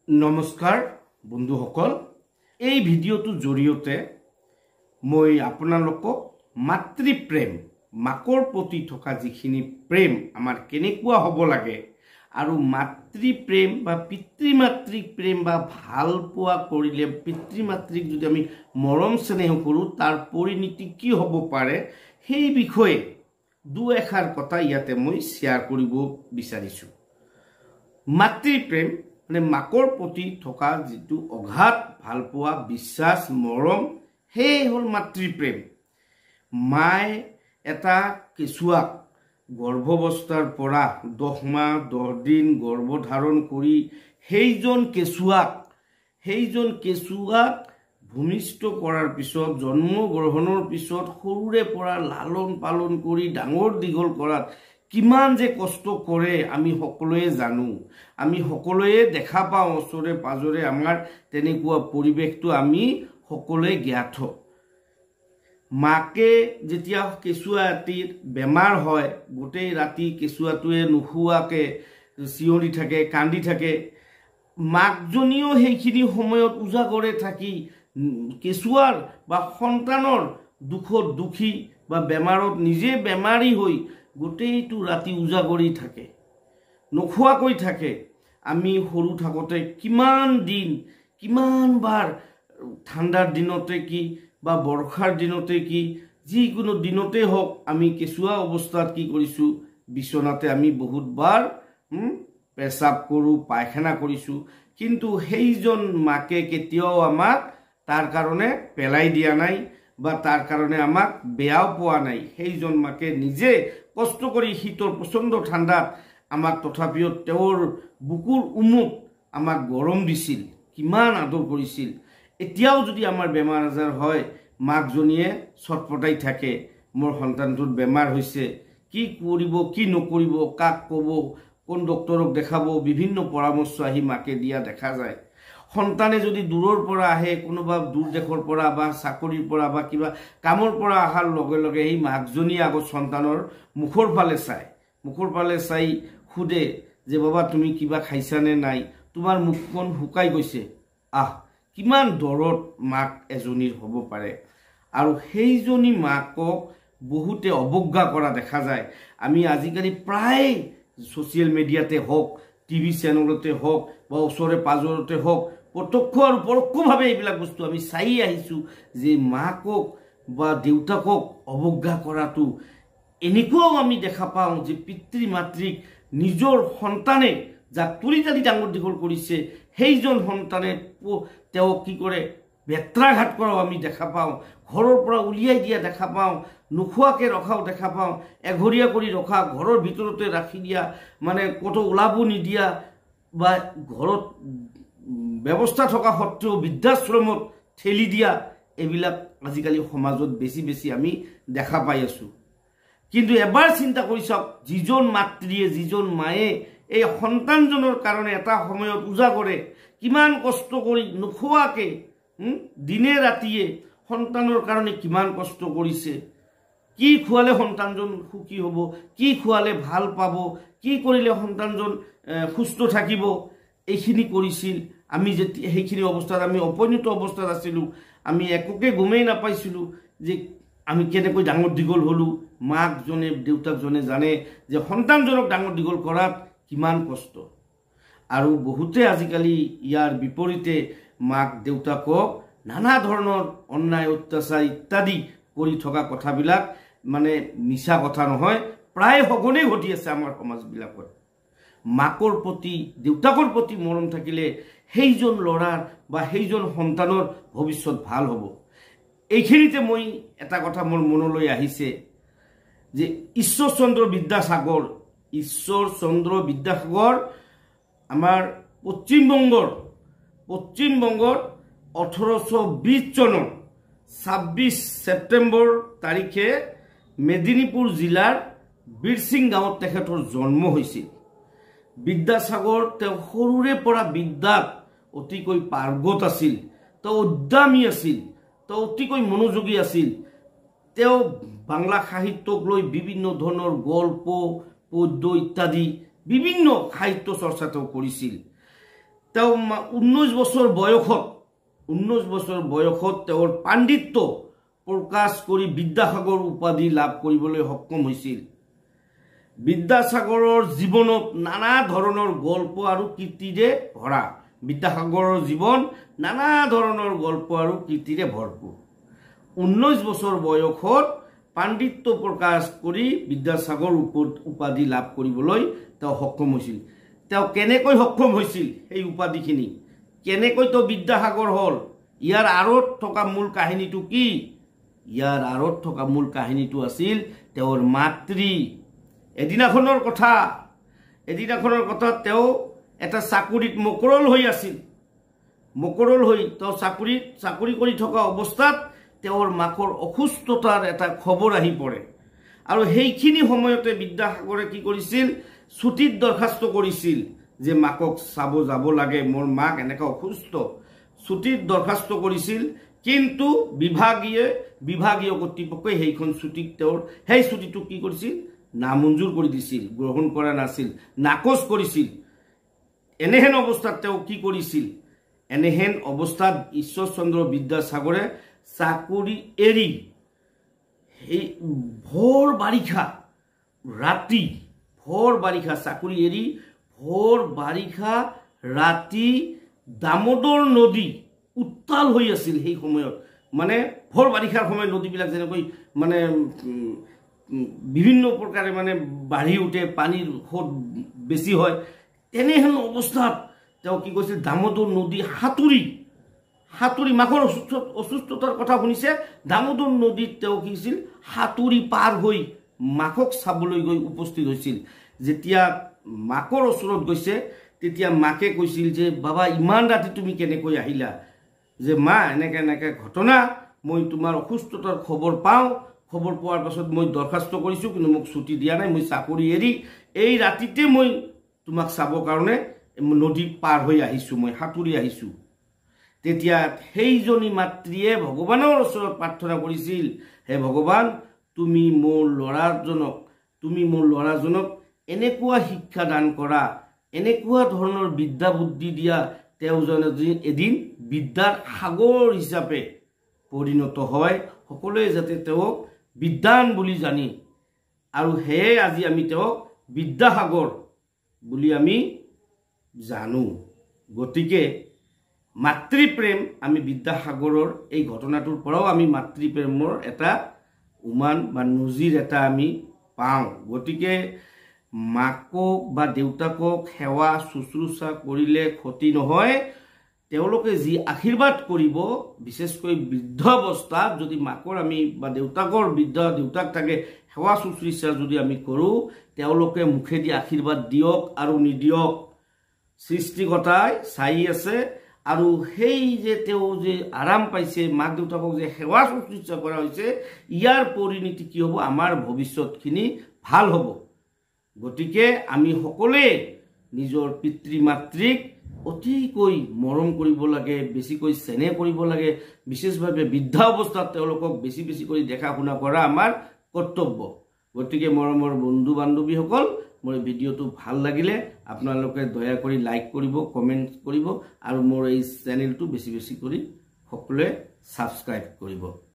নমস্কাৰ বন্ধুসকল, এই ভিডিঅ'টোৰ জৰিয়তে মই আপোনালোকক মাতৃপ্ৰেম, মাকৰ প্ৰতি থকা যিখিনি প্ৰেম আমাৰ কেনেকুৱা হ'ব লাগে আৰু মাতৃপ্ৰেম বা পিতৃ-মাতৃক প্ৰেম বা ভাল পোৱা কৰিলে পিতৃ-মাতৃক যদি আমি মৰম স্নেহ কৰোঁ তাৰ পৰিণতি কি হ'ব পাৰে সেই বিষয়ে দুই এষাৰ কথা ইয়াতে মই শ্বেয়াৰ কৰিব বিচাৰিছোঁ। মাতৃপ্ৰেম মানে মাকৰ প্ৰতি থকা যিটো অগাধ ভালপোৱা, বিশ্বাস, মৰম, সেই হ'ল মাতৃপ্ৰেম। মায়ে এটা কেঁচুৱাক গৰ্ভাৱস্থাৰ পৰা 10 মাহ 10 দিন গৰ্ভধাৰণ কৰি সেইজন কেঁচুৱাক ভূমিষ্ঠ কৰাৰ পিছত, জন্মগ্ৰহণৰ পিছত সৰুৰে পৰা লালন পালন কৰি ডাঙৰ দীঘল কৰাত কিমান যে কষ্ট কৰে আমি সকলোৱে জানো। আমি সকলোৱে দেখা পাওঁ, ওচৰে পাজৰে আমাৰ তেনেকুৱা পৰিৱেশটো আমি সকলোৱে জ্ঞাত। মাকে যেতিয়া কেঁচুৱা এটিৰ বেমাৰ হয়, গোটেই ৰাতি কেঁচুৱাটোৱে নুশুৱাকৈ চিঞৰি থাকে, কান্দি থাকে। মাকজনীও সেইখিনি সময়ত উজাগৰে থাকি কেঁচুৱাৰ বা সন্তানৰ দুখত দুখী বা বেমাৰত নিজে বেমাৰী হৈ গোটেইটো ৰাতি উজাগৰি থাকে, নোখোৱাকৈ থাকে। আমি সৰু থাকোঁতে কিমান দিন, কিমানবাৰ ঠাণ্ডাৰ দিনতে কি বা বৰ্ষাৰ দিনতে কি, যিকোনো দিনতে হওক আমি কেঁচুৱা অৱস্থাত কি কৰিছোঁ, বিচনাতে আমি বহুতবাৰ পেচাব কৰোঁ, পায়খানা কৰিছোঁ। কিন্তু সেইজন মাকে কেতিয়াও আমাক তাৰ কাৰণে পেলাই দিয়া নাই বা তাৰ কাৰণে আমাক বেয়াও পোৱা নাই। সেইজন মাকে নিজে কষ্ট কৰি শীতৰ প্ৰচণ্ড ঠাণ্ডাত আমাক তথাপিও তেওঁৰ বুকুৰ উমুত আমাক গৰম দিছিল, কিমান আদৰ কৰিছিল। এতিয়াও যদি আমাৰ বেমাৰ আজাৰ হয়, মাকজনীয়ে ছটপটাই থাকে, মোৰ সন্তানটোৰ বেমাৰ হৈছে, কি কৰিব কি নকৰিব, কাক ক'ব, কোন ডক্তৰক দেখাব, বিভিন্ন পৰামৰ্শ আহি মাকে দিয়া দেখা যায়। সন্তানে যদি দূৰৰ পৰা আহে, কোনোবা দূৰ দেশৰ পৰা বা চাকৰিৰ পৰা বা কিবা কামৰ পৰা অহাৰ লগে লগে সেই মাকজনী আগত সন্তানৰ মুখৰ ফালে চাই সোধে যে বাবা তুমি কিবা খাইছানে নাই, তোমাৰ মুখখন শুকাই গৈছে। কিমান দৰদ মাক এজনীৰ হ'ব পাৰে। আৰু সেইজনী মাকক বহুতে অৱজ্ঞা কৰা দেখা যায়। আমি আজিকালি প্ৰায় ছ'চিয়েল মিডিয়াতে হওক, টিভি চেনেলতে হওক বা ওচৰে পাজৰতে হওক, প্ৰত্যক্ষ আৰু পৰোক্ষভাৱে এইবিলাক বস্তু আমি চাই আহিছোঁ যে মাকক বা দেউতাকক অৱজ্ঞা কৰাটো। এনেকুৱাও আমি দেখা পাওঁ যে পিতৃ মাতৃক নিজৰ সন্তানে যাক তুলি তালি ডাঙৰ দীঘল কৰিছে, সেইজন সন্তানে তেওঁক কি কৰে, বেত্ৰাঘাত কৰাও আমি দেখা পাওঁ, ঘৰৰ পৰা উলিয়াই দিয়া দেখা পাওঁ, নোখোৱাকৈ ৰখাও দেখা পাওঁ, এঘৰীয়া কৰি ৰখা, ঘৰৰ ভিতৰতে ৰাখি দিয়া, মানে ক'তো ওলাব নিদিয়া বা ঘৰত ব্যৱস্থা থকা সত্ত্বেও বৃদ্ধাশ্ৰমত ঠেলি দিয়া, এইবিলাক আজিকালি সমাজত বেছি আমি দেখা পাই আছোঁ। কিন্তু এবাৰ চিন্তা কৰি চাওক, যিজন মাতৃয়ে, যিজন মায়ে এই সন্তানজনৰ কাৰণে এটা সময়ত উজাগৰে কিমান কষ্ট কৰি নোখোৱাকৈ দিনে ৰাতিয়ে সন্তানৰ কাৰণে কিমান কষ্ট কৰিছে, কি খোৱালে সন্তানজন সুখী হ'ব, কি খোৱালে ভাল পাব, কি কৰিলে সন্তানজন সুস্থ থাকিব, এইখিনি কৰিছিল। আমি যেতিয়া সেইখিনি অৱস্থাত আমি অপৰিণত অৱস্থাত আছিলোঁ, আমি একোকে গমেই নাপাইছিলোঁ যে আমি কেনেকৈ ডাঙৰ দীঘল হ'লোঁ। মাকজনে, দেউতাকজনে জানে যে সন্তানজনক ডাঙৰ দীঘল কৰাত কিমান কষ্ট। আৰু বহুতে আজিকালি ইয়াৰ বিপৰীতে মাক দেউতাকক নানা ধৰণৰ অন্যায় অত্যাচাৰ ইত্যাদি কৰি থকা কথাবিলাক মানে মিছা কথা নহয়, প্ৰায় সঘনেই ঘটি আছে আমাৰ সমাজবিলাকত। মাকৰ প্ৰতি, দেউতাকৰ প্ৰতি মৰম থাকিলে সেইজন ল'ৰাৰ বা সেইজন সন্তানৰ ভৱিষ্যত ভাল হ'ব। এইখিনিতে মই এটা কথা মোৰ মনলৈ আহিছে যে ঈশ্বৰচন্দ্ৰ বিদ্যাসাগৰ আমাৰ পশ্চিমবংগৰ 1820 চনৰ 26 ছেপ্টেম্বৰ তাৰিখে মেদিনীপুৰ জিলাৰ বীৰসিং গাঁৱত তেখেতৰ জন্ম হৈছিল। বিদ্যাসাগৰ তেওঁ সৰুৰে পৰা বিদ্যাত অতিকৈ পাৰ্গত আছিল, তেওঁ উদ্যমী আছিল, তেওঁ অতিকৈ মনোযোগী আছিল। তেওঁ বাংলা সাহিত্যক লৈ বিভিন্ন ধৰণৰ গল্প, পদ্য ইত্যাদি বিভিন্ন সাহিত্য চৰ্চা তেওঁ কৰিছিল। তেওঁ 19 বছৰ বয়সত তেওঁৰ পাণ্ডিত্য প্ৰকাশ কৰি বিদ্যাসাগৰ উপাধি লাভ কৰিবলৈ সক্ষম হৈছিল। বিদ্যাসাগৰৰ জীৱনত নানা ধৰণৰ গল্প আৰু কীৰ্তিৰে ভৰা। বিদ্যাসাগৰৰ জীৱন নানা ধৰণৰ গল্প আৰু কীৰ্তিৰে ভৰপূৰ। 19 বছৰ বয়সত পাণ্ডিত্য প্ৰকাশ কৰি বিদ্যাসাগৰ উপাধি লাভ কৰিবলৈ তেওঁ সক্ষম হৈছিল। তেওঁ কেনেকৈ সক্ষম হৈছিল এই উপাধিখিনি, কেনেকৈ তেওঁ বিদ্যাসাগৰ হ'ল, ইয়াৰ আঁৰত থকা মূল কাহিনীটো কি? ইয়াৰ আঁৰত থকা মূল কাহিনীটো আছিল তেওঁৰ মাতৃ। এদিনাখনৰ কথা তেওঁ এটা চাকৰিত মকৰল হৈ আছিল। মকৰল হৈ তেওঁ চাকৰি কৰি থকা অৱস্থাত তেওঁৰ মাকৰ অসুস্থতাৰ এটা খবৰ আহি পৰে। আৰু সেইখিনি সময়তে বিদ্যাসাগৰে কি কৰিছিল, ছুটিত দৰখাস্ত কৰিছিল যে মাকক চাব যাব লাগে, মোৰ মাক এনেকৈ অসুস্থ। ছুটিত দৰখাস্ত কৰিছিল, কিন্তু বিভাগীয় কৰ্তৃপক্ষই সেইখন ছুটিক সেই ছুটিটো কি কৰিছিল, নামঞ্জুৰ কৰি দিছিল, গ্ৰহণ কৰা নাছিল, নাকচ কৰিছিল। এনেহেন অৱস্থাত তেওঁ কি কৰিছিল, এনেহেন অৱস্থাত ঈশ্বৰচন্দ্ৰ বিদ্যাসাগৰে চাকৰি এৰি সেই ভৰ বাৰিষা চাকৰি এৰি ভৰ বাৰিষা ৰাতি দামোদৰ নদী উত্তাল হৈ আছিল। সেই সময়ত মানে ভৰ বাৰিষাৰ সময়ত নদীবিলাক যেনেকৈ মানে বিভিন্ন প্ৰকাৰে মানে বাঢ়ি উঠে, পানীৰ সোঁত বেছি হয়, তেনেহেন অৱস্থাত তেওঁ কি কৈছিল, দামোদৰ নদী সাঁতুৰি মাকৰ অসুস্থতাৰ কথা শুনিছে, দামোদৰ নদীত তেওঁ কি হৈছিল, সাঁতুৰি পাৰ হৈ মাকক চাবলৈ গৈ উপস্থিত হৈছিল। যেতিয়া মাকৰ ওচৰত গৈছে, তেতিয়া মাকে কৈছিল যে বাবা ইমান ৰাতি তুমি কেনেকৈ আহিলা? যে মা এনেকৈ ঘটনা, মই তোমাৰ অসুস্থতাৰ খবৰ পাওঁ, খবৰ পোৱাৰ পাছত মই দৰখাস্ত কৰিছোঁ, কিন্তু মোক ছুটি দিয়া নাই, মই চাকৰি এৰি এই ৰাতিতে মই তোমাক চাবৰ কাৰণে নদী পাৰ হৈ আহিছোঁ, মই সাঁতুৰি আহিছোঁ। তেতিয়া সেইজনী মাতৃয়ে ভগৱানৰ ওচৰত প্ৰাৰ্থনা কৰিছিল, হে ভগৱান, তুমি মোৰ ল'ৰাজনক এনেকুৱা শিক্ষা দান কৰা, এনেকুৱা ধৰণৰ বিদ্যা বুদ্ধি দিয়া, তেওঁ এদিন বিদ্যাৰ সাগৰ হিচাপে পৰিণত হয়, সকলোৱে যাতে তেওঁক বিদ্যান বুলি জানি, আৰু সেয়ে আজি আমি তেওঁক বিদ্যাসাগৰ বুলি আমি জানো। গতিকে মাতৃপ্ৰেম, আমি বিদ্যাসাগৰৰ এই ঘটনাটোৰ পৰাও আমি মাতৃপ্ৰেমৰ এটা উমান বা নজিৰ এটা আমি পাওঁ। গতিকে মাকক বা দেউতাকক সেৱা শুশ্ৰূষা কৰিলে ক্ষতি নহয়, তেওঁলোকে যি আশীৰ্বাদ কৰিব, বিশেষকৈ বৃদ্ধ অৱস্থাত যদি মাকৰ আমি বা দেউতাকৰ দেউতাক থাকে সেৱা শুশ্ৰূষা যদি আমি কৰোঁ, তেওঁলোকে মুখেদি আশীৰ্বাদ দিয়ক আৰু নিদিয়ক, সৃষ্টিকৰ্তাই চাই আছে। আৰু সেই যে তেওঁ যে আৰাম পাইছে, মাক দেউতাকক যে সেৱা শুশ্ৰূষা কৰা হৈছে, ইয়াৰ পৰিণতি কি হ'ব, আমাৰ ভৱিষ্যতখিনি ভাল হ'ব। গতিকে আমি সকলোৱে নিজৰ পিতৃ মাতৃক অতিকৈ মৰম কৰিব লাগে, বেছিকৈ চেনেহ কৰিব লাগে, বিশেষভাৱে বৃদ্ধা অৱস্থাত তেওঁলোকক বেছি কৰি দেখা শুনা কৰা আমাৰ কৰ্তব্য। গতিকে মৰমৰ বন্ধু বান্ধৱীসকল, মোৰ ভিডিঅ'টো ভাল লাগিলে আপোনালোকে দয়া কৰি লাইক কৰিব, কমেণ্ট কৰিব, আৰু মোৰ এই চেনেলটো বেছি কৰি সকলোৱে ছাবস্ক্ৰাইব কৰিব।